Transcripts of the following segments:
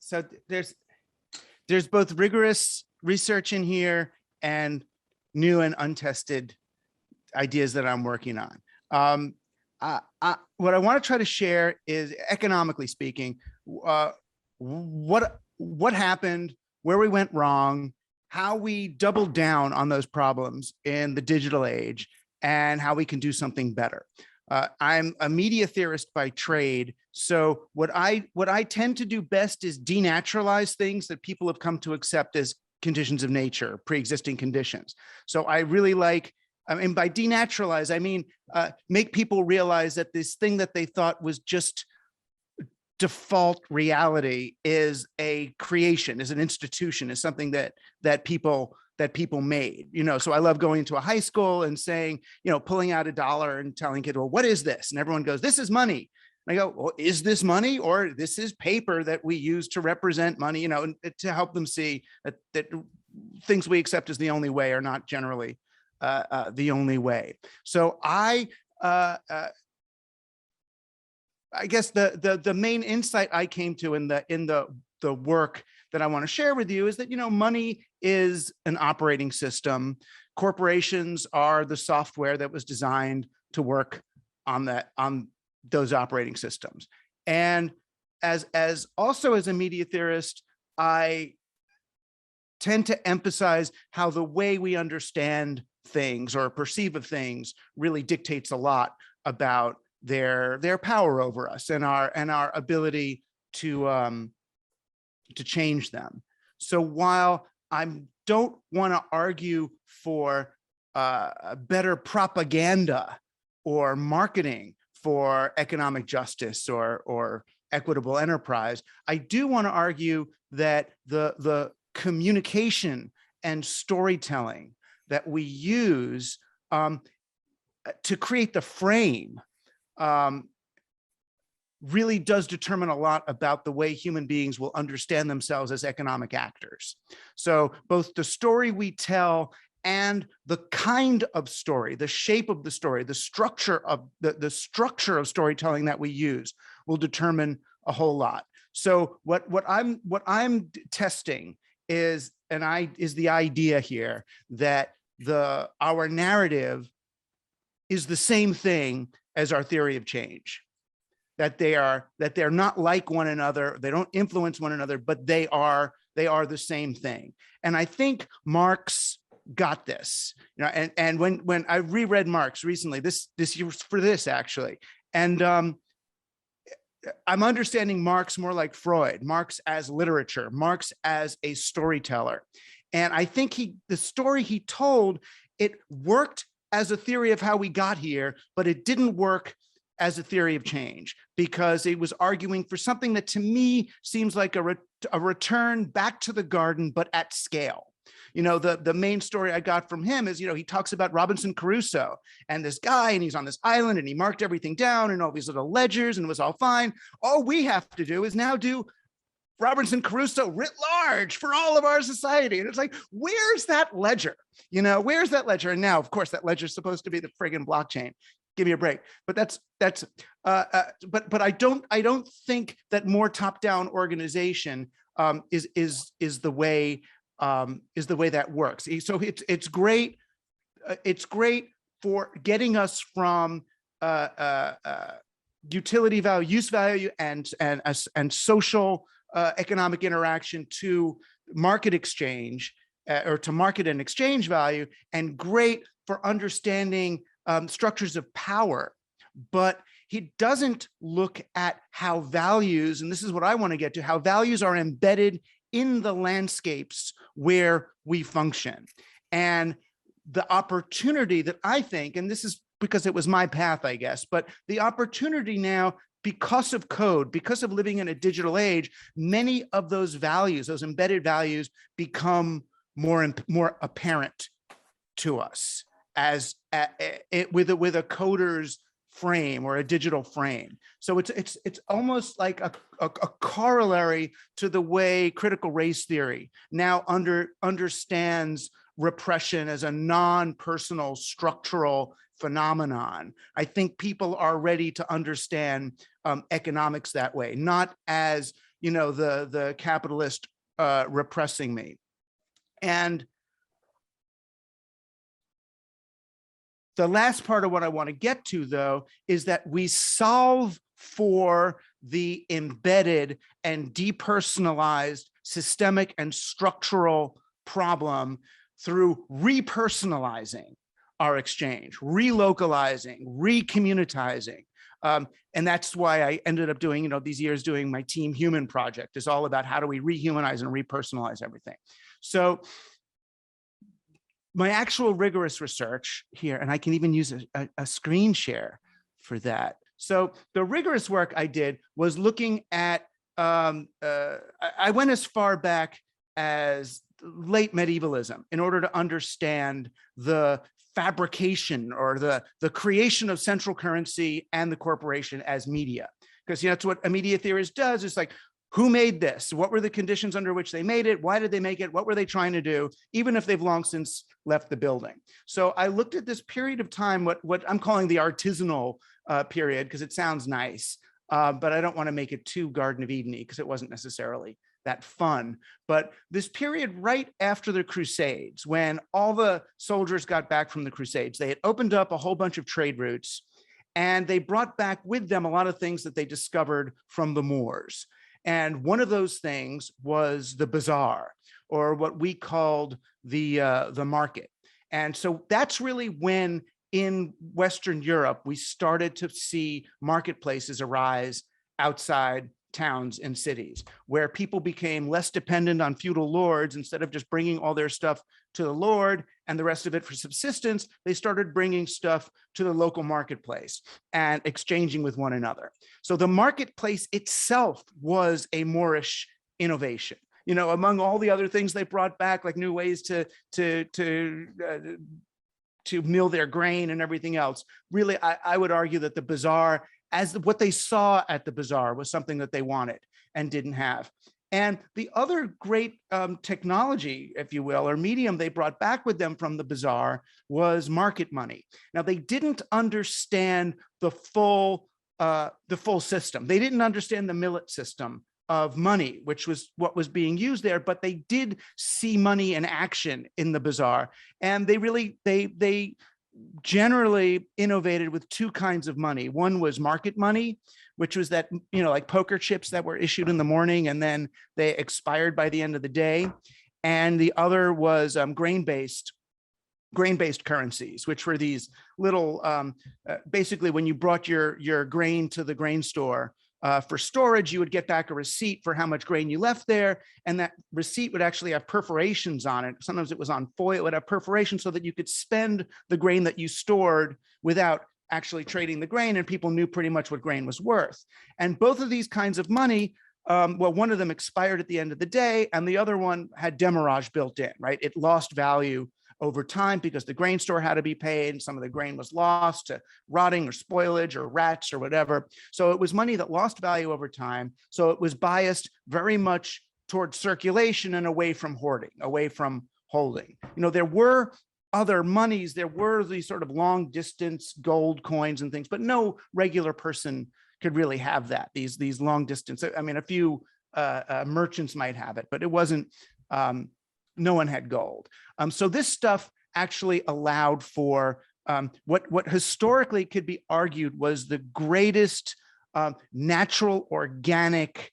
So there's both rigorous research in here and new and untested ideas that I'm working on. What I want to try to share is, economically speaking, what happened, where we went wrong, how we doubled down on those problems in the digital age, and how we can do something better. I'm a media theorist by trade, so what I tend to do best is denaturalize things that people have come to accept as conditions of nature, pre-existing conditions. So I really like, and by denaturalize, I mean make people realize that this thing that they thought was just default reality is a creation, is an institution, is something that people made. So I love going to a high school and saying, pulling out $1 and telling kids, well, what is this? And everyone goes, this is money. And I go, well, is this money, or this is paper that we use to represent money, and to help them see that things we accept as the only way are not generally the only way. So I guess the main insight I came to in the work that I want to share with you is that, money is an operating system. Corporations are the software that was designed to work on those operating systems. And as a media theorist, I tend to emphasize how the way we understand things or perceive of things really dictates a lot about their power over us and our ability to change them. So while I don't want to argue for better propaganda or marketing for economic justice or equitable enterprise, I do want to argue that the communication and storytelling that we use to create the frame really does determine a lot about the way human beings will understand themselves as economic actors. So both the story we tell and the kind of story, the shape of the story, the structure of the structure of storytelling that we use will determine a whole lot. So what I'm testing is the idea here that our narrative is the same thing as our theory of change. That they're not like one another, they don't influence one another, but they are the same thing. And I think Marx got this, and when I reread Marx recently, this year for this actually, and I'm understanding Marx more like Freud, Marx as literature, Marx as a storyteller. And I think the story he told, it worked as a theory of how we got here, but it didn't work as a theory of change, because it was arguing for something that to me seems like a return back to the garden, but at scale. The main story I got from him is, he talks about Robinson Crusoe and this guy, and he's on this island and he marked everything down and all these little ledgers and it was all fine. All we have to do is now do Robinson Crusoe writ large for all of our society. And it's like, where's that ledger? Where's that ledger? And now, of course, that ledger is supposed to be the friggin' blockchain. Give me a break. But but I don't think that more top-down organization is the way that works. So it's great. It's great for getting us from utility value, use value, and social economic interaction to market exchange or to market and exchange value, and great for understanding structures of power. But he doesn't look at how values, and this is what I want to get to, how values are embedded in the landscapes where we function. And the opportunity that I think, and this is because it was my path, I guess, but the opportunity now, because of code, because of living in a digital age, many of those values, those embedded values, become more apparent to us as with a coder's frame or a digital frame. So it's almost like a corollary to the way critical race theory now understands repression as a non-personal structural phenomenon. I think people are ready to understand economics that way, not as the capitalist repressing me. And the last part of what I want to get to, though, is that we solve for the embedded and depersonalized systemic and structural problem through repersonalizing our exchange, relocalizing, recommunitizing. And that's why I ended up doing, these years doing my Team Human project. Is all about how do we rehumanize and repersonalize everything. So my actual rigorous research here, and I can even use a screen share for that. So the rigorous work I did was looking at, I went as far back as late medievalism in order to understand the fabrication or the creation of central currency and the corporation as media. Because that's what a media theorist does. It's like, who made this? What were the conditions under which they made it? Why did they make it? What were they trying to do? Even if they've long since left the building. So I looked at this period of time, what I'm calling the artisanal period, because it sounds nice, but I don't want to make it too Garden of Eden-y because it wasn't necessarily that fun. But this period right after the Crusades, when all the soldiers got back from the Crusades, they had opened up a whole bunch of trade routes, and they brought back with them a lot of things that they discovered from the Moors. And one of those things was the bazaar, or what we called the market. And so that's really when in Western Europe, we started to see marketplaces arise outside towns and cities, where people became less dependent on feudal lords. Instead of just bringing all their stuff to the lord and the rest of it for subsistence, they started bringing stuff to the local marketplace and exchanging with one another. So the marketplace itself was a Moorish innovation. Among all the other things they brought back, like new ways to mill their grain and everything else. Really, I would argue that the bazaar, as what they saw at the bazaar, was something that they wanted and didn't have. And the other great technology, if you will, or medium they brought back with them from the bazaar was market money. Now, they didn't understand the full system. They didn't understand the millet system of money, which was what was being used there, but they did see money in action in the bazaar. And they generally innovated with two kinds of money. One was market money, which was that, like poker chips that were issued in the morning and then they expired by the end of the day. And the other was grain-based currencies, which were these little, basically when you brought your grain to the grain store for storage, you would get back a receipt for how much grain you left there. And that receipt would actually have perforations on it. Sometimes it was on foil, it would have perforations so that you could spend the grain that you stored without actually trading the grain, and people knew pretty much what grain was worth. And both of these kinds of money, well, one of them expired at the end of the day, and the other one had demurrage built in, right? It lost value over time because the grain store had to be paid, and some of the grain was lost to rotting or spoilage or rats or whatever. So it was money that lost value over time. So it was biased very much towards circulation and away from hoarding, away from holding. There were other monies, there were these sort of long distance gold coins and things, but no regular person could really have that, these long distance. I mean, a few merchants might have it, but it wasn't, no one had gold. So this stuff actually allowed for what historically could be argued was the greatest natural organic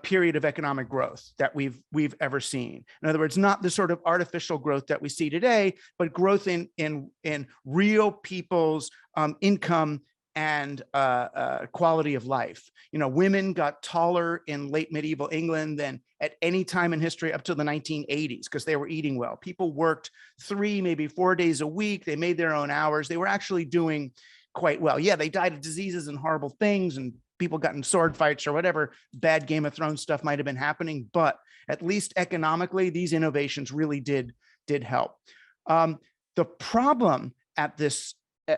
period of economic growth that we've ever seen. In other words, not the sort of artificial growth that we see today, but growth in real people's income and quality of life. Women got taller in late medieval England than at any time in history up to the 1980s because they were eating well. People worked 3, maybe 4 days a week. They made their own hours. They were actually doing quite well. Yeah, they died of diseases and horrible things, and people got in sword fights or whatever bad Game of Thrones stuff might have been happening, but at least economically, these innovations really did help. The problem at this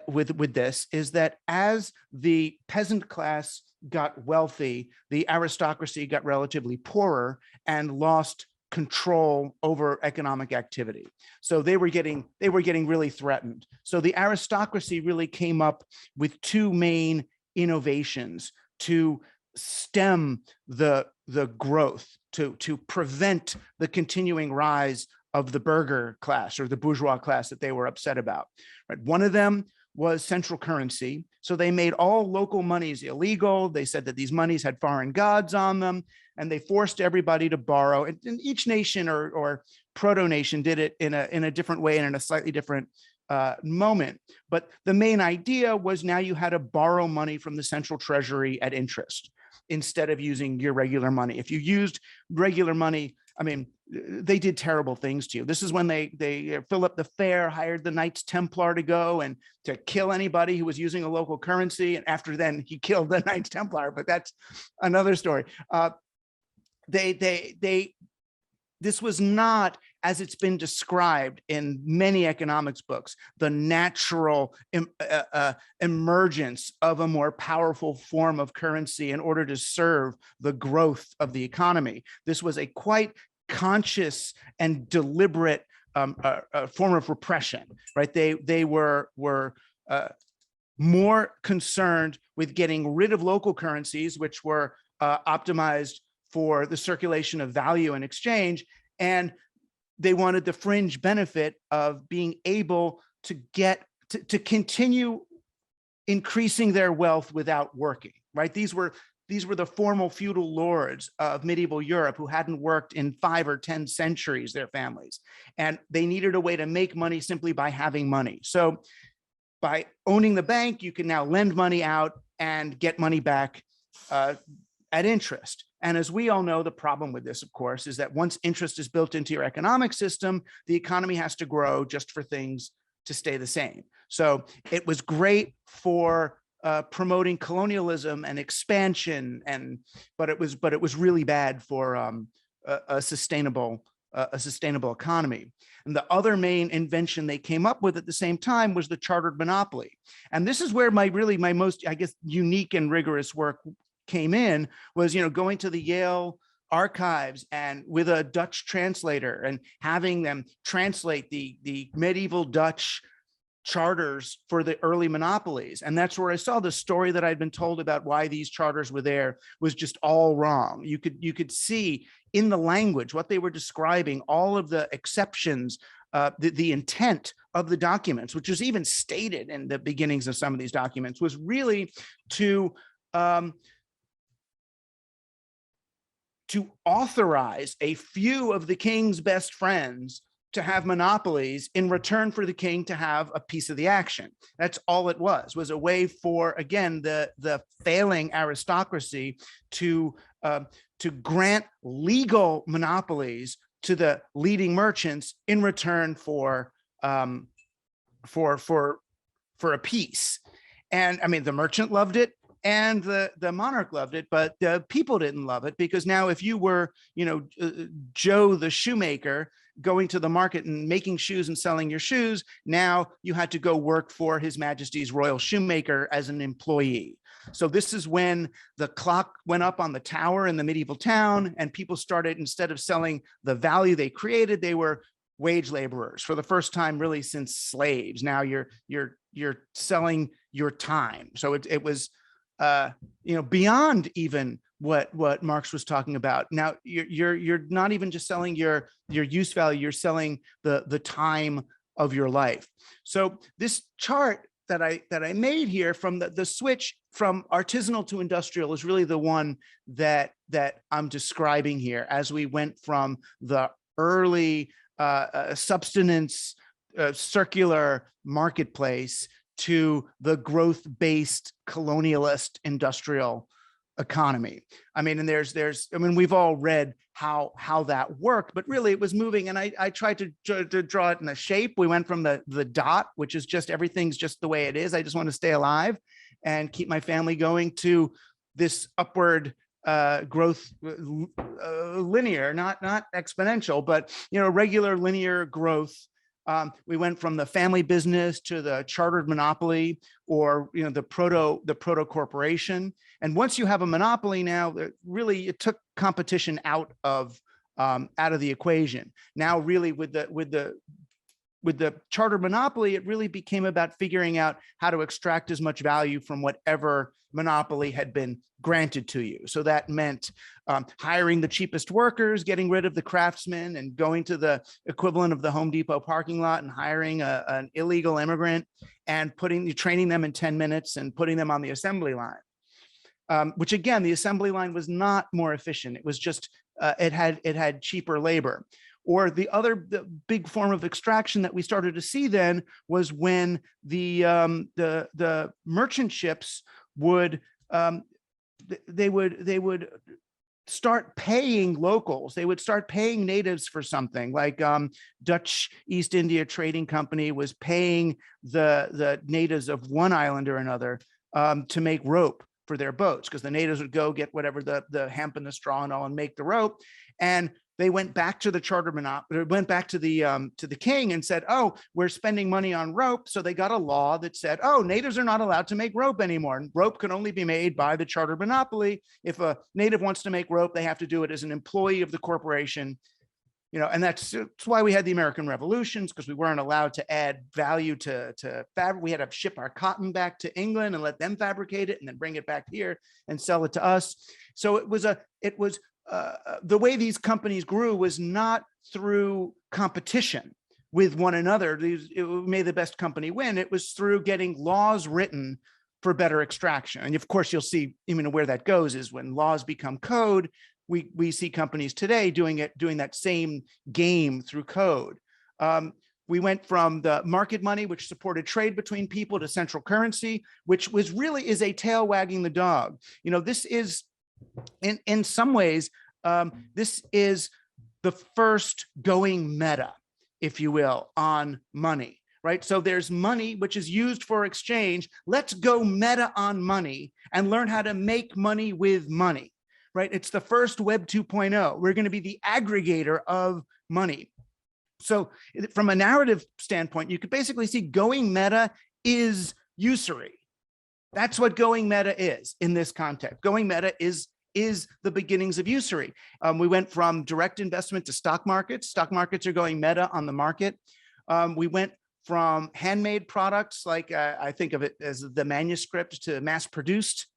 with this is that as the peasant class got wealthy, the aristocracy got relatively poorer and lost control over economic activity. So they were getting really threatened. So the aristocracy really came up with two main innovations to stem the growth, to prevent the continuing rise of the burger class or the bourgeois class that they were upset about. Right? One of them was central currency. So they made all local monies illegal. They said that these monies had foreign gods on them, and they forced everybody to borrow. And each nation or proto-nation did it in a different way and in a slightly different moment. But the main idea was now you had to borrow money from the central treasury at interest instead of using your regular money. If you used regular money, I mean, they did terrible things to you. This is when they Philip the Fair hired the Knights Templar to go and to kill anybody who was using a local currency. And after then he killed the Knights Templar, but that's another story. This was not, as it's been described in many economics books, the natural emergence of a more powerful form of currency in order to serve the growth of the economy. This was a quite conscious and deliberate form of repression, right? They were more concerned with getting rid of local currencies, which were optimized for the circulation of value and exchange, and they wanted the fringe benefit of being able to get to continue increasing their wealth without working, right? These were the formal feudal lords of medieval Europe who hadn't worked in 5 or 10 centuries, their families, and they needed a way to make money simply by having money. So by owning the bank, you can now lend money out and get money back at interest. And as we all know, the problem with this, of course, is that once interest is built into your economic system, the economy has to grow just for things to stay the same. So it was great for promoting colonialism and expansion, but it was really bad for a sustainable economy. And the other main invention they came up with at the same time was the chartered monopoly. And this is where my most, I guess, unique and rigorous work came in, was, going to the Yale archives and with a Dutch translator and having them translate the medieval Dutch charters for the early monopolies. And that's where I saw the story that I'd been told about why these charters were there was just all wrong. You could see in the language what they were describing, all of the exceptions, the intent of the documents, which was even stated in the beginnings of some of these documents, was really to authorize a few of the king's best friends to have monopolies in return for the king to have a piece of the action. That's all it was a way for, again, the failing aristocracy to grant legal monopolies to the leading merchants in return for a piece. And I mean, the merchant loved it, and the monarch loved it, but the people didn't love it, because now if you were, Joe the shoemaker going to the market and making shoes and selling your shoes, now you had to go work for His Majesty's Royal Shoemaker as an employee. So this is when the clock went up on the tower in the medieval town, and people started, instead of selling the value they created, they were wage laborers for the first time really since slaves. Now you're selling your time. So it was beyond even what Marx was talking about. Now you're not even just selling your use value, you're selling the time of your life. So this chart that I made here from the switch from artisanal to industrial is really the one that I'm describing here, as we went from the early subsistence circular marketplace to the growth-based colonialist industrial economy. I mean, and we've all read how that worked, but really it was moving. And I tried to draw it in a shape. We went from the dot, which is just everything's just the way it is. I just want to stay alive and keep my family going, to this upward growth, linear, not exponential, but regular linear growth. We went from the family business to the chartered monopoly, or the proto corporation. And once you have a monopoly, now really it took competition out of the equation. Now really with the with the charter monopoly, it really became about figuring out how to extract as much value from whatever monopoly had been granted to you. So that meant hiring the cheapest workers, getting rid of the craftsmen, and going to the equivalent of the Home Depot parking lot and hiring an illegal immigrant and training them in 10 minutes and putting them on the assembly line. Which again, the assembly line was not more efficient. It was just, it had cheaper labor. Or the big form of extraction that we started to see then was when the merchant ships would they would start paying locals. They would start paying natives for something, like Dutch East India Trading Company was paying the natives of one island or another to make rope for their boats, because the natives would go get whatever the hemp and the straw and all and make the rope. And they went back to the charter monopoly, went back to the king and said, oh, we're spending money on rope. So they got a law that said, oh, natives are not allowed to make rope anymore. And rope can only be made by the charter monopoly. If a native wants to make rope, they have to do it as an employee of the corporation. And that's why we had the American Revolutions, because we weren't allowed to add value to fabric. We had to ship our cotton back to England and let them fabricate it and then bring it back here and sell it to us. So it was the way these companies grew was not through competition with one another. It made the best company win. It was through getting laws written for better extraction. And of course, you'll see even where that goes is when laws become code. We see companies today doing that same game through code. We went from the market money, which supported trade between people, to central currency, which is a tail wagging the dog. This is, in some ways, this is the first going meta, if you will, on money, right? So there's money, which is used for exchange. Let's go meta on money and learn how to make money with money. Right? It's the first Web 2.0. We're going to be the aggregator of money. So from a narrative standpoint, you could basically see going meta is usury. That's what going meta is in this context. Going meta is the beginnings of usury. We went from direct investment to stock markets. Stock markets are going meta on the market. We went from handmade products, like I think of it as the manuscript, to mass-produced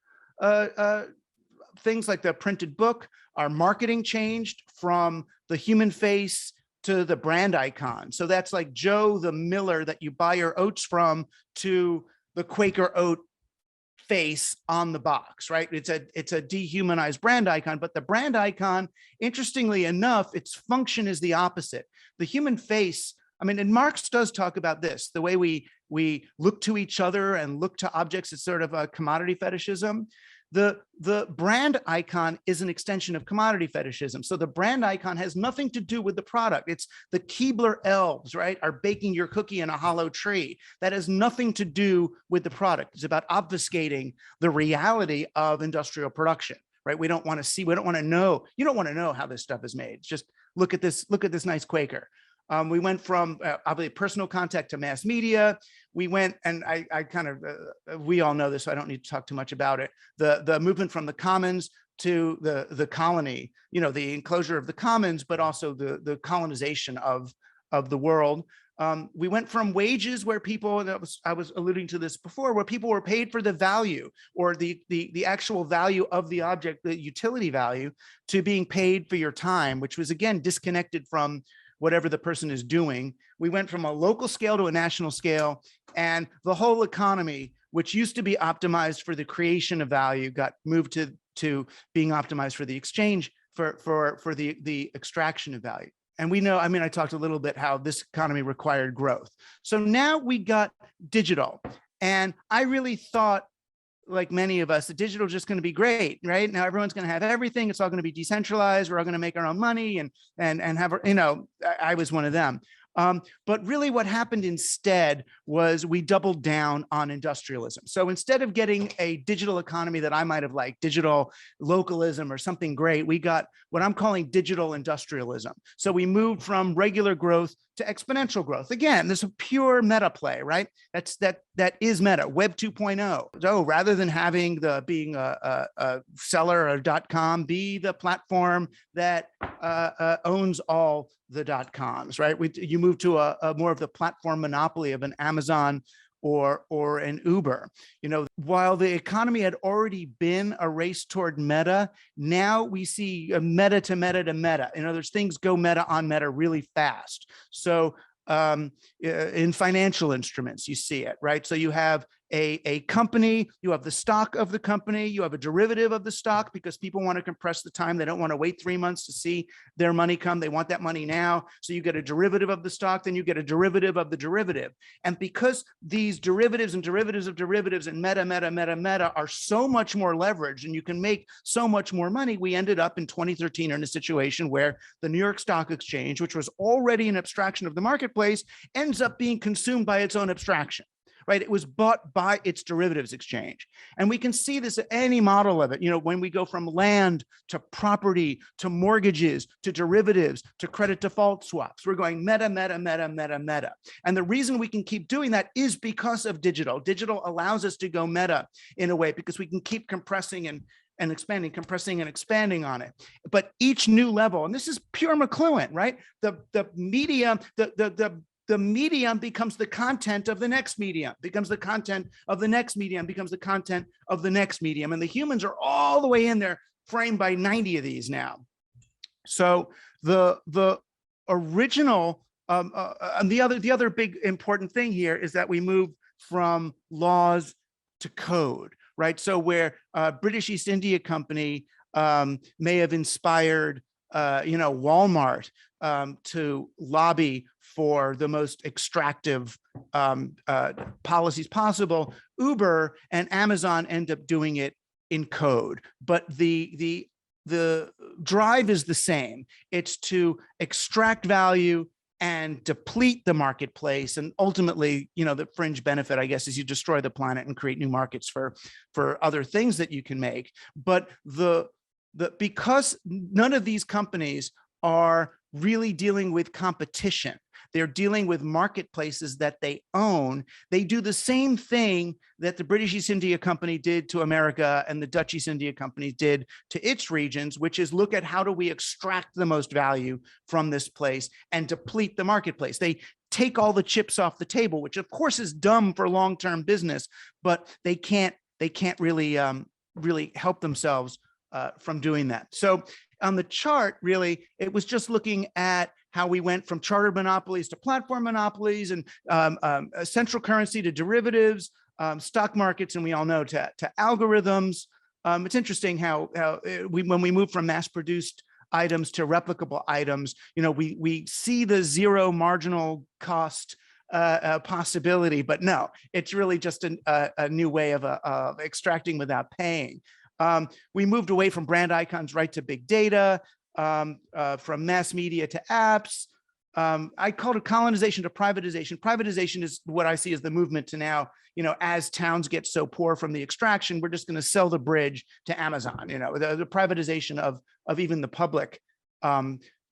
things like the printed book. Our marketing changed from the human face to the brand icon. So that's like Joe the Miller that you buy your oats from, to the Quaker oat face on the box, right? It's a dehumanized brand icon, but the brand icon, interestingly enough, its function is the opposite. The human face, and Marx does talk about this, the way we look to each other and look to objects. It's sort of a commodity fetishism. The brand icon is an extension of commodity fetishism. So the brand icon has nothing to do with the product. It's the Keebler elves, right, are baking your cookie in a hollow tree. That has nothing to do with the product. It's about obfuscating the reality of industrial production, right? We don't want to know. You don't want to know how this stuff is made. It's just look at this nice Quaker. We went from obviously personal contact to mass media. We went, and I kind of, we all know this, so I don't need to talk too much about it. The movement from the commons to the colony, the enclosure of the commons, but also the colonization of the world. We went from wages where people, I was alluding to this before, where people were paid for the value or the actual value of the object, the utility value, to being paid for your time, which was again disconnected from whatever the person is doing. We went from a local scale to a national scale, and the whole economy, which used to be optimized for the creation of value, got moved to being optimized for the exchange, for the extraction of value. And we know, I talked a little bit how this economy required growth. So now we got digital, and I really thought, like many of us, the digital is just going to be great, right? Now everyone's going to have everything. It's all going to be decentralized. We're all going to make our own money and have, I was one of them. But really what happened instead was we doubled down on industrialism. So instead of getting a digital economy that I might have liked, digital localism or something great, we got what I'm calling digital industrialism. So we moved from regular growth to exponential growth. Again, this is a pure meta play, right? That is meta, Web 2.0. So rather than having being a seller or .com, be the platform that owns all the .coms, right? You move to a more of the platform monopoly of an Amazon or an Uber. You know, while the economy had already been a race toward meta, now we see a meta to meta to meta. In other words, things go meta on meta really fast. So in financial instruments, you see it, right? So you have a company, you have the stock of the company, you have a derivative of the stock because people want to compress the time. They don't want to wait 3 months to see their money come. They want that money now. So you get a derivative of the stock, then you get a derivative of the derivative. And because these derivatives and derivatives of derivatives and meta are so much more leveraged and you can make so much more money, we ended up in 2013 in a situation where the New York Stock Exchange, which was already an abstraction of the marketplace, ends up being consumed by its own abstraction. Right? It was bought by its derivatives exchange. And we can see this at any model of it. You know, when we go from land to property, to mortgages, to derivatives, to credit default swaps, we're going meta. And the reason we can keep doing that is because of digital. Digital allows us to go meta in a way because we can keep compressing and expanding, compressing and expanding on it. But each new level, and this is pure McLuhan, right? The medium, the medium becomes the content of the next medium, becomes the content of the next medium, becomes the content of the next medium. And the humans are all the way in there, framed by 90 of these now. So the original, and the other big important thing here is that we move from laws to code, right? So where British East India Company may have inspired Walmart to lobby for the most extractive policies possible, Uber and Amazon end up doing it in code. But the drive is the same. It's to extract value and deplete the marketplace. And ultimately, the fringe benefit, I guess, is you destroy the planet and create new markets for other things that you can make. But because none of these companies are really dealing with competition, they're dealing with marketplaces that they own. They do the same thing that the British East India Company did to America and the Dutch East India Company did to its regions, which is look at how do we extract the most value from this place and deplete the marketplace. They take all the chips off the table, which of course is dumb for long-term business, but they can't really help themselves from doing that. So on the chart, really, it was just looking at how we went from chartered monopolies to platform monopolies and central currency to derivatives, stock markets, and we all know to algorithms. It's interesting how when we move from mass-produced items to replicable items, we see the zero marginal cost possibility, but no, it's really just a new way of extracting without paying. We moved away from brand icons right to big data, from mass media to apps. I called it colonization to privatization. Privatization is what I see as the movement to now, as towns get so poor from the extraction, we're just going to sell the bridge to Amazon, the privatization of even the public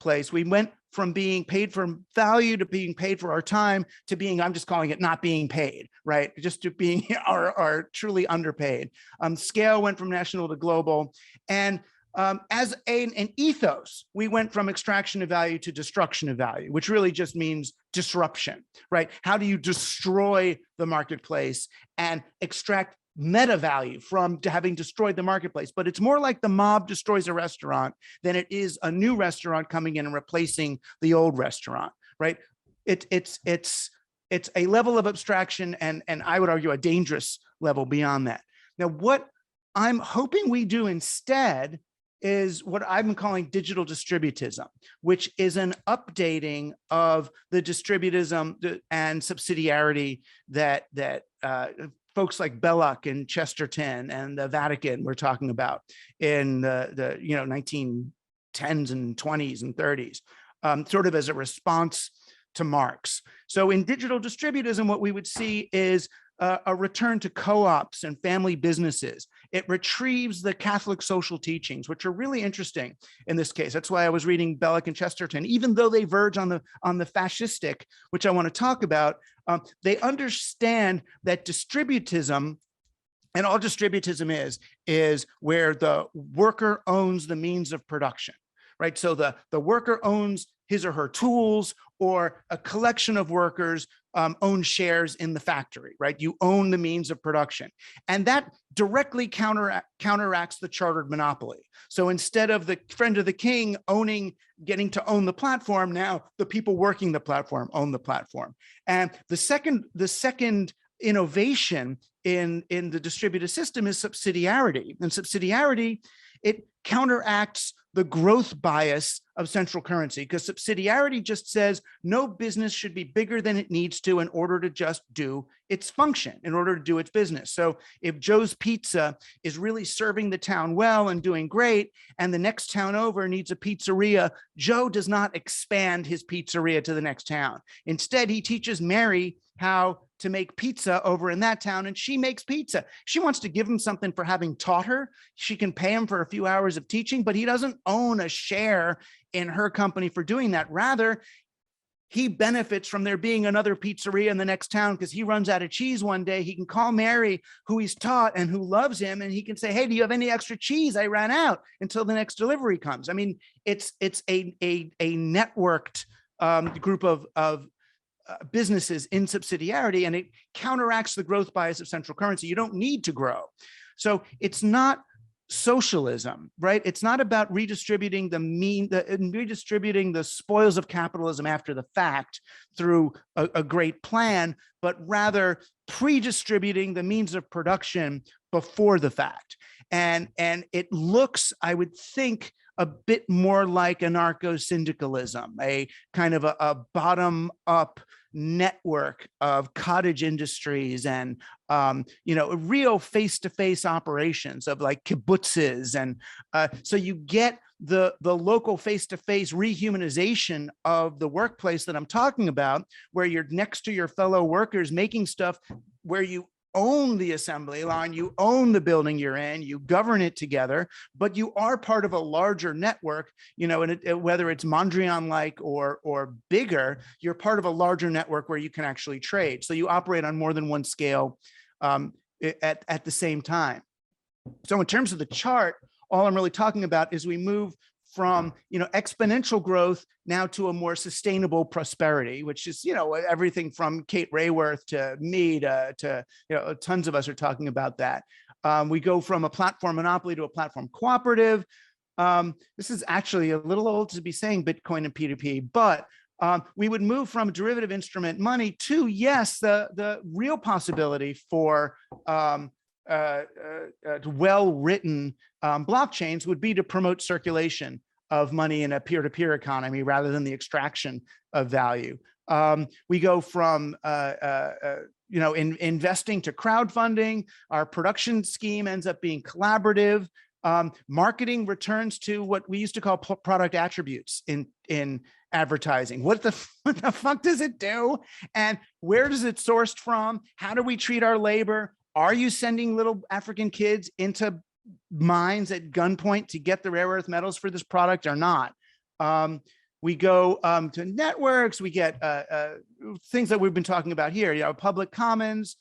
place. We went from being paid for value to being paid for our time to being, I'm just calling it not being paid, right? Just to being are truly underpaid. Scale went from national to global. And as an ethos, we went from extraction of value to destruction of value, which really just means disruption, right? How do you destroy the marketplace and extract meta value from having destroyed the marketplace? But it's more like the mob destroys a restaurant than it is a new restaurant coming in and replacing the old restaurant, right? It's a level of abstraction and I would argue a dangerous level beyond that. Now, what I'm hoping we do instead is what I've been calling digital distributism, which is an updating of the distributism and subsidiarity that folks like Belloc and Chesterton and the Vatican were talking about in the 1910s and 20s and 30s, sort of as a response to Marx. So in digital distributism, what we would see is a return to co-ops and family businesses. It retrieves the Catholic social teachings, which are really interesting in this case. That's why I was reading Belloc and Chesterton, even though they verge on the fascistic, which I want to talk about. They understand that distributism, and all distributism is where the worker owns the means of production, right? So the worker owns his or her tools, or a collection of workers own shares in the factory, right? You own the means of production. And that directly counteracts the chartered monopoly. So instead of the friend of the king getting to own the platform, now the people working the platform own the platform. And the second innovation in the distributed system is subsidiarity. And subsidiarity, it counteracts the growth bias of central currency, because subsidiarity just says no business should be bigger than it needs to in order to just do its function, in order to do its business. So if Joe's Pizza is really serving the town well and doing great, and the next town over needs a pizzeria, Joe does not expand his pizzeria to the next town. Instead, he teaches Mary how to make pizza over in that town, and she makes pizza. She wants to give him something for having taught her. She can pay him for a few hours of teaching, but he doesn't own a share in her company for doing that. Rather, he benefits from there being another pizzeria in the next town, because he runs out of cheese one day. He can call Mary, who he's taught and who loves him, and he can say, hey, do you have any extra cheese? I ran out, until the next delivery comes. I mean, it's a networked group of businesses in subsidiarity, and it counteracts the growth bias of central currency. You don't need to grow. So it's not socialism, right? It's not about redistributing redistributing the spoils of capitalism after the fact through a great plan, but rather pre-distributing the means of production before the fact. And it looks, I would think, a bit more like anarcho-syndicalism, a kind of a bottom-up network of cottage industries and real face-to-face operations of like kibbutzes. And so you get the local face-to-face rehumanization of the workplace that I'm talking about, where you're next to your fellow workers making stuff, where you own the assembly line, you own the building you're in, you govern it together, but you are part of a larger network, and whether it's Mondrian-like or bigger, you're part of a larger network where you can actually trade. So you operate on more than one scale at the same time. So in terms of the chart, all I'm really talking about is we move from exponential growth now to a more sustainable prosperity, which is everything from Kate Raworth to me to tons of us are talking about that. We go from a platform monopoly to a platform cooperative. This is actually a little old to be saying Bitcoin and P2P, but we would move from derivative instrument money to, yes, the real possibility for well-written blockchains would be to promote circulation of money in a peer-to-peer economy rather than the extraction of value. We go from investing to crowdfunding. Our production scheme ends up being collaborative. Marketing returns to what we used to call product attributes in advertising. What the fuck does it do? And where does it sourced from? How do we treat our labor? Are you sending little African kids into mines at gunpoint to get the rare earth metals for this product or not? We go to networks. We get things that we've been talking about here. Public commons.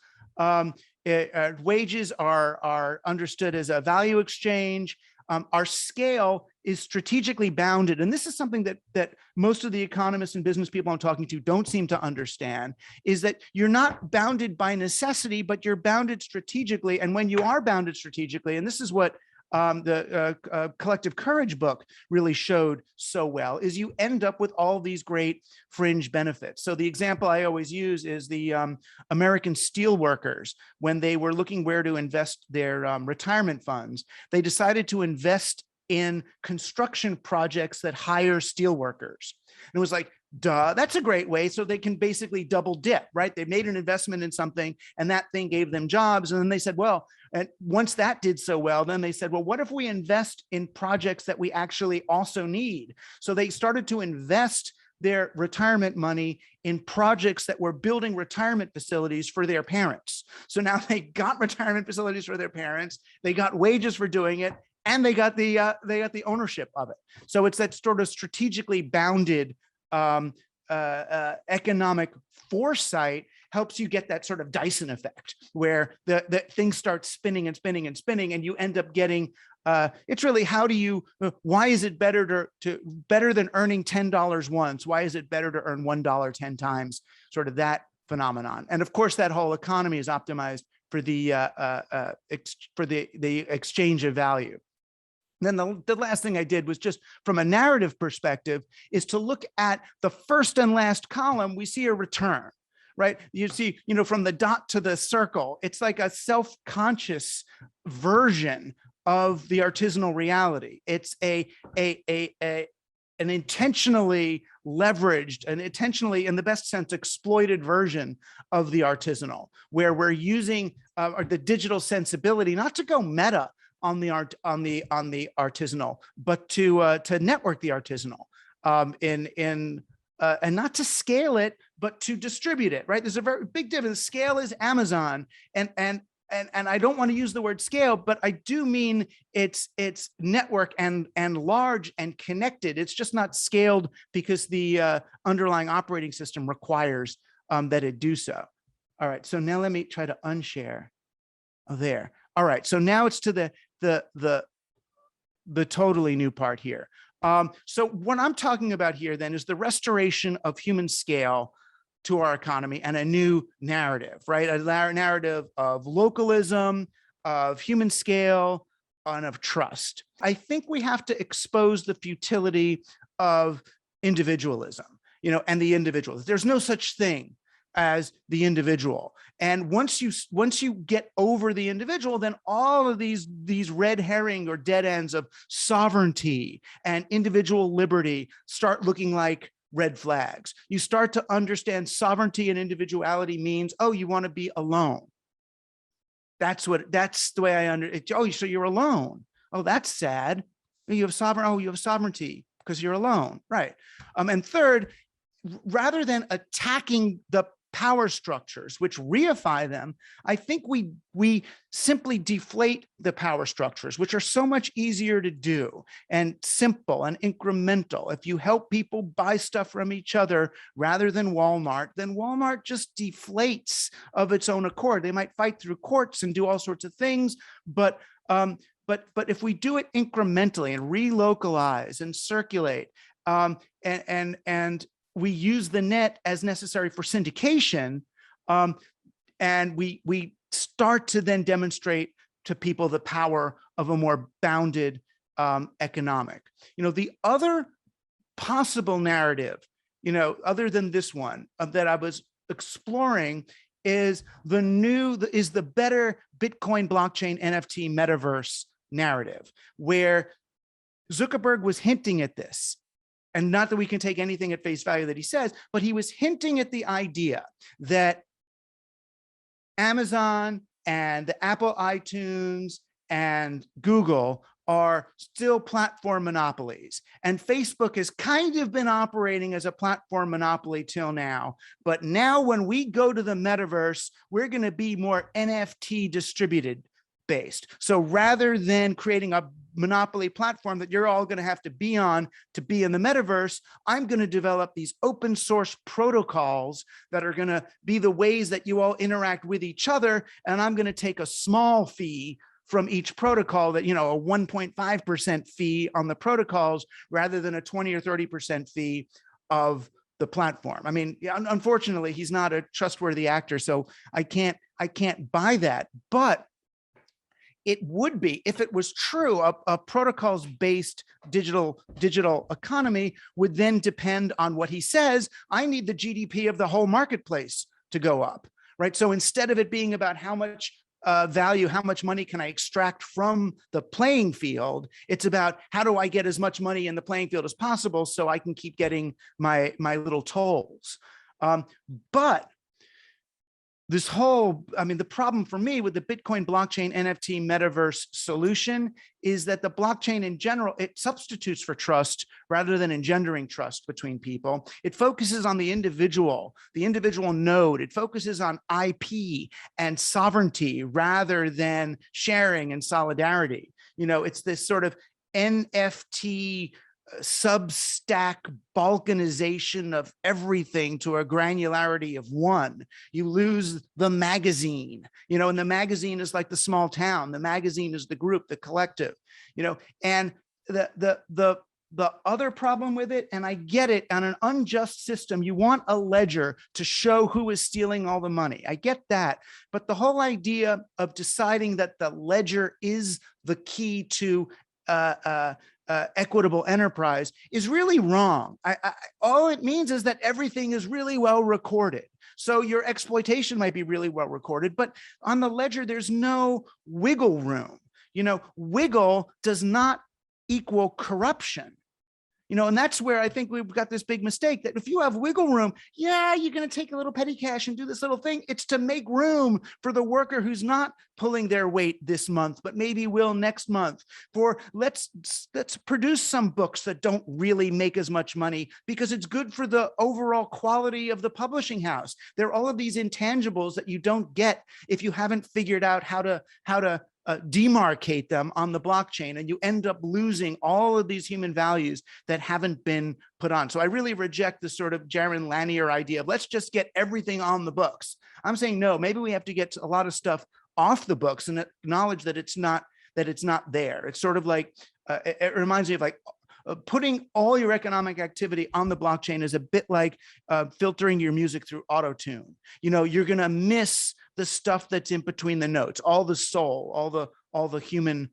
Wages are understood as a value exchange. Our scale is strategically bounded. And this is something that most of the economists and business people I'm talking to don't seem to understand, is that you're not bounded by necessity, but you're bounded strategically. And when you are bounded strategically, and this is what the Collective Courage book really showed so well, is you end up with all these great fringe benefits. So the example I always use is the American steelworkers. When they were looking where to invest their retirement funds, they decided to invest in construction projects that hire steelworkers. And it was like, duh, that's a great way. So they can basically double dip, right? They made an investment in something and that thing gave them jobs. And then they said, well, and once that did so well, then they said, well, what if we invest in projects that we actually also need? So they started to invest their retirement money in projects that were building retirement facilities for their parents. So now they got retirement facilities for their parents, they got wages for doing it, and they got the ownership of it. So it's that sort of strategically bounded economic foresight helps you get that sort of Dyson effect where the things start spinning and spinning and spinning, and you end up getting it's really how do you why is it better to better than earning $10 once? Why is it better to earn $1 10 times? Sort of that phenomenon. And of course, that whole economy is optimized for the exchange of value. And then the last thing I did was just from a narrative perspective is to look at the first and last column. We see a return, right? You see, from the dot to the circle, it's like a self-conscious version of the artisanal reality. It's an intentionally leveraged and intentionally, in the best sense, exploited version of the artisanal, where we're using the digital sensibility not to go meta on the artisanal, but to network the artisanal and not to scale it, but to distribute it. Right? There's a very big difference. Scale is Amazon, and I don't want to use the word scale, but I do mean it's network and large and connected. It's just not scaled because the underlying operating system requires that it do so. All right. So now let me try to unshare. Oh, there. All right. So now it's to the totally new part here. So what I'm talking about here then is the restoration of human scale to our economy and a new narrative, right? A narrative of localism, of human scale, and of trust. I think we have to you the futility of individualism, and the individual. There's no such thing as the individual. And once you get over the individual, then all of these red herring or dead ends of sovereignty and individual liberty start looking like red flags. You start to understand sovereignty and individuality means, oh, you want to be alone. That's the way I understand. Oh, so you're alone. Oh, that's sad. You have sovereignty because you're alone. Right. And third, rather than attacking the power structures, which reify them, I think we simply deflate the power structures, which are so much easier to do and simple and incremental. If you help people buy stuff from each other rather than Walmart, then Walmart just deflates of its own accord. They might fight through courts and do all sorts of things, but if we do it incrementally and relocalize and circulate, and we use the net as necessary for syndication, and we start to then demonstrate to people the power of a more bounded economic. The other possible narrative, other than this one that I was exploring is the better Bitcoin blockchain NFT metaverse narrative, where Zuckerberg was hinting at this. And not that we can take anything at face value that he says, but he was hinting at the idea that Amazon and the Apple iTunes and Google are still platform monopolies. And Facebook has kind of been operating as a platform monopoly till now. But now when we go to the metaverse, we're going to be more NFT distributed based. So rather than creating a monopoly platform that you're all going to have to be on to be in the metaverse, I'm going to develop these open source protocols that are going to be the ways that you all interact with each other. And I'm going to take a small fee from each protocol, that, a 1.5% fee on the protocols rather than a 20 or 30% fee of the platform. I mean, unfortunately, he's not a trustworthy actor, so I can't buy that. But it would be, if it was true, a protocols-based digital economy would then depend on what he says. I need the GDP of the whole marketplace to go up, right? So instead of it being about how much value, how much money can I extract from the playing field, it's about how do I get as much money in the playing field as possible so I can keep getting my little tolls. But this whole, I mean, the problem for me with the Bitcoin blockchain NFT metaverse solution is that the blockchain in general, it substitutes for trust rather than engendering trust between people. It focuses on the individual node. It focuses on IP and sovereignty rather than sharing and solidarity. You know, it's this sort of NFT Substack balkanization of everything to a granularity of one. You lose the magazine, you know, and the magazine is like the small town. The magazine is the group, the collective, you know, and the other problem with it, and I get it, on an unjust system, you want a ledger to show who is stealing all the money. I get that. But the whole idea of deciding that the ledger is the key to equitable enterprise is really wrong. All it means is that everything is really well recorded. So your exploitation might be really well recorded, but on the ledger, there's no wiggle room. You know, wiggle does not equal corruption. You know, and that's where I think we've got this big mistake, that if you have wiggle room, yeah, you're going to take a little petty cash and do this little thing. It's to make room for the worker who's not pulling their weight this month, but maybe will next month. For let's produce some books that don't really make as much money because it's good for the overall quality of the publishing house. There are all of these intangibles that you don't get if you haven't figured out how to demarcate them on the blockchain, and you end up losing all of these human values that haven't been put on. So I really reject the sort of Jaron Lanier idea of let's just get everything on the books. I'm saying, no, maybe we have to get a lot of stuff off the books and acknowledge that it's not there. It's sort of like, it reminds me of like, putting all your economic activity on the blockchain is a bit like filtering your music through auto-tune. You know, you're gonna miss the stuff that's in between the notes, all the soul, all the human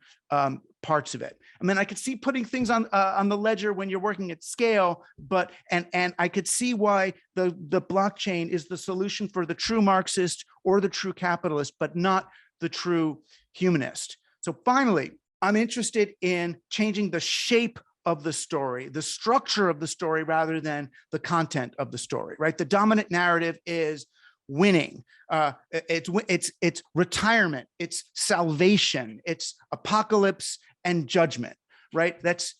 parts of it. I mean, I could see putting things on the ledger when you're working at scale, but and I could see why the blockchain is the solution for the true Marxist or the true capitalist, but not the true humanist. So finally, I'm interested in changing the shape of the story, the structure of the story, rather than the content of the story, right? The dominant narrative is winning. It's retirement, it's salvation, it's apocalypse and judgment, right?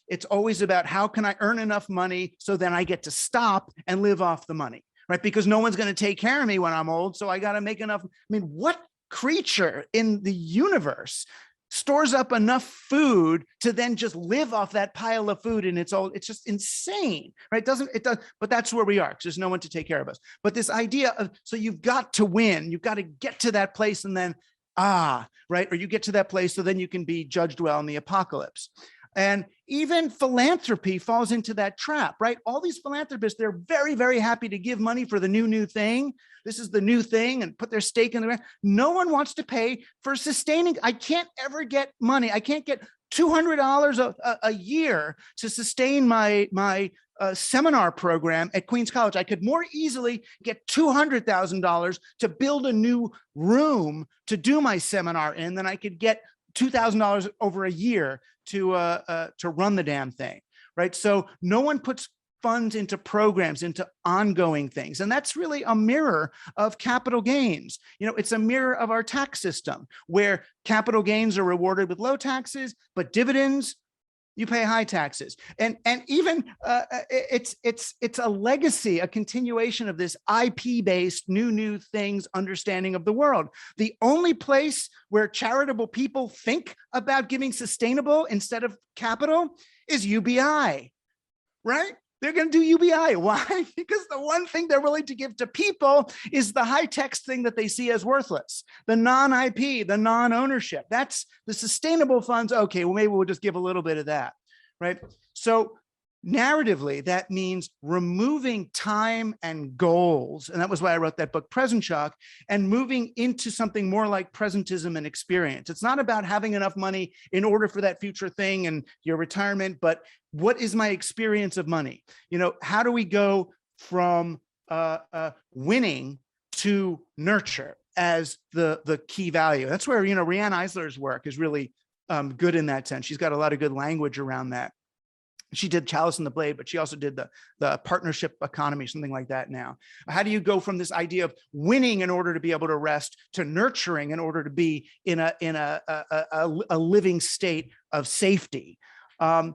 It's always about how can I earn enough money so then I get to stop and live off the money, right? Because no one's going to take care of me when I'm old, so I got to make enough. I mean, what creature in the universe stores up enough food to then just live off that pile of food, and it's just insane, right? It does, but that's where we are, because there's no one to take care of us. But this idea of, so you've got to win, you've got to get to that place, and then, right? Or you get to that place, so then you can be judged well in the apocalypse. And even philanthropy falls into that trap, right? All these philanthropists, they're very, very happy to give money for the new thing. This is the new thing, and put their stake in the ground. No one wants to pay for sustaining. I can't ever get money. I can't get $200 a year to sustain my seminar program at Queens College. I could more easily get $200,000 to build a new room to do my seminar in than I could get $2,000 over a year to run the damn thing, right? So no one puts funds into programs, into ongoing things. And that's really a mirror of capital gains. You know, it's a mirror of our tax system, where capital gains are rewarded with low taxes, but dividends, you pay high taxes. And even it's a legacy, a continuation of this IP-based new things understanding of the world. The only place where charitable people think about giving sustainable instead of capital is UBI, right? They're going to do UBI. Why? Because the one thing they're willing to give to people is the high-tech thing that they see as worthless, the non-IP, the non-ownership. That's the sustainable funds. Okay, well, maybe we'll just give a little bit of that, right? So narratively, that means removing time and goals. And that was why I wrote that book, Present Shock, and moving into something more like presentism and experience. It's not about having enough money in order for that future thing and your retirement, but what is my experience of money? You know, how do we go from winning to nurture as the key value? That's where, you know, Riane Eisler's work is really good in that sense. She's got a lot of good language around that. She did Chalice and the Blade, but she also did the partnership economy, something like that now. How do you go from this idea of winning in order to be able to rest to nurturing in order to be in a living state of safety? How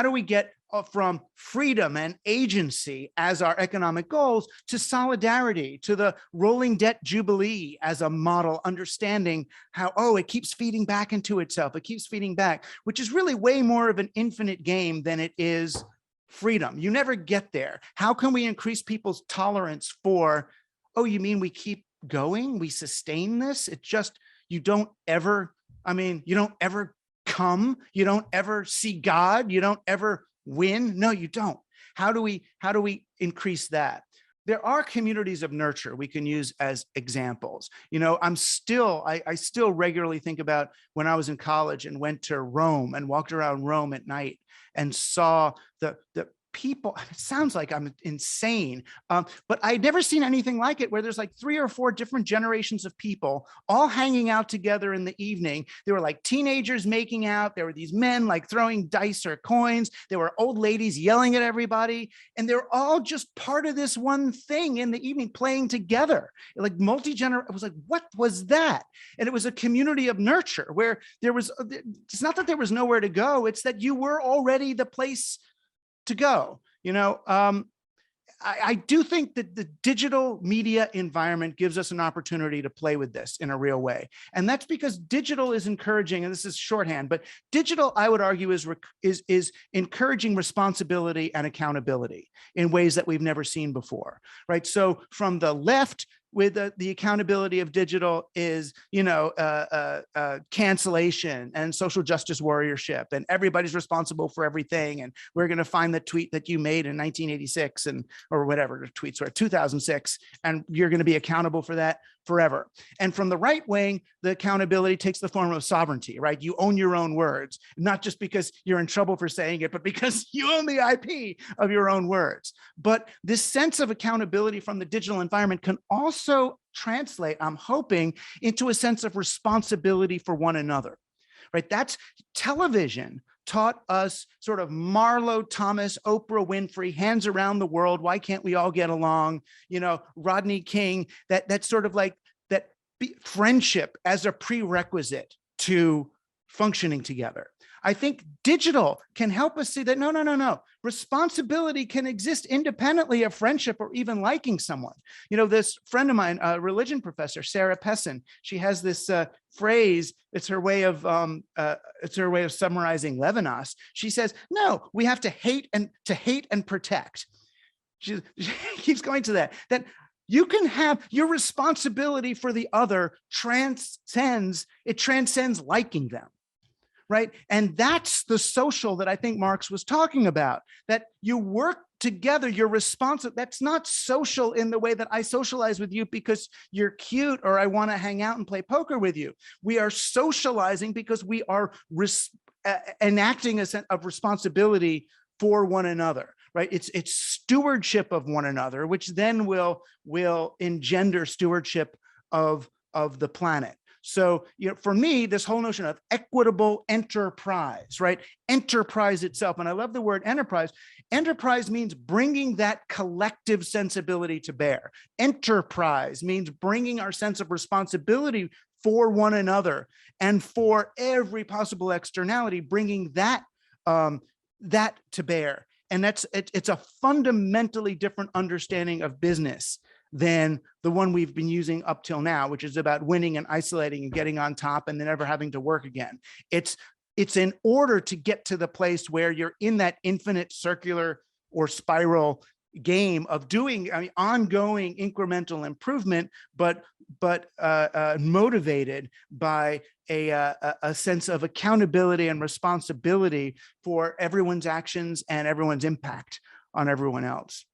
do we get from freedom and agency as our economic goals to solidarity, to the rolling debt jubilee as a model, understanding how, it keeps feeding back into itself. It keeps feeding back, which is really way more of an infinite game than it is freedom. You never get there. How can we increase people's tolerance for, you mean we keep going? We sustain this? It just, you don't ever come, you don't ever see God, you don't ever win. No, you don't. How do we increase that? There are communities of nurture we can use as examples. I still regularly think about when I was in college and went to Rome and walked around Rome at night and saw the people. It sounds like I'm insane, but I'd never seen anything like it, where there's like 3 or 4 different generations of people all hanging out together in the evening. They were like teenagers making out. There were these men like throwing dice or coins. There were old ladies yelling at everybody. And they're all just part of this one thing in the evening, playing together, like multi-generational. I was like, what was that? And it was a community of nurture where it's not that there was nowhere to go. It's that you were already the place to go. I do think that the digital media environment gives us an opportunity to play with this in a real way. And that's because digital is encouraging, and this is shorthand, but digital, I would argue, is encouraging responsibility and accountability in ways that we've never seen before, right? So from the left, with the accountability of digital is, cancellation and social justice warriorship, and everybody's responsible for everything. And we're going to find the tweet that you made in 1986 or whatever the tweets were, 2006, and you're going to be accountable for that forever. And from the right wing, the accountability takes the form of sovereignty, right? You own your own words, not just because you're in trouble for saying it, but because you own the IP of your own words. But this sense of accountability from the digital environment can also translate, I'm hoping, into a sense of responsibility for one another, right? That's television taught us sort of Marlo Thomas, Oprah Winfrey, hands around the world. Why can't we all get along? Rodney King, that sort of like that friendship as a prerequisite to functioning together. I think digital can help us see that no. Responsibility can exist independently of friendship or even liking someone. This friend of mine, a religion professor, Sarah Pessin, she has this phrase. It's her way of summarizing Levinas. She says, "No, we have to hate and protect." She keeps going to that. You can have your responsibility for the other transcends liking them. Right. And that's the social that I think Marx was talking about, that you work together, you're responsible. That's not social in the way that I socialize with you because you're cute or I want to hang out and play poker with you. We are socializing because we are enacting a sense of responsibility for one another. Right. It's stewardship of one another, which then will engender stewardship of the planet. So, for me, this whole notion of equitable enterprise, right? Enterprise itself. And I love the word enterprise. Enterprise means bringing that collective sensibility to bear. Enterprise means bringing our sense of responsibility for one another and for every possible externality, bringing that to bear. And it's a fundamentally different understanding of business than the one we've been using up till now, which is about winning and isolating and getting on top and then never having to work again. It's in order to get to the place where you're in that infinite circular or spiral game of doing ongoing incremental improvement, but motivated by a sense of accountability and responsibility for everyone's actions and everyone's impact on everyone else.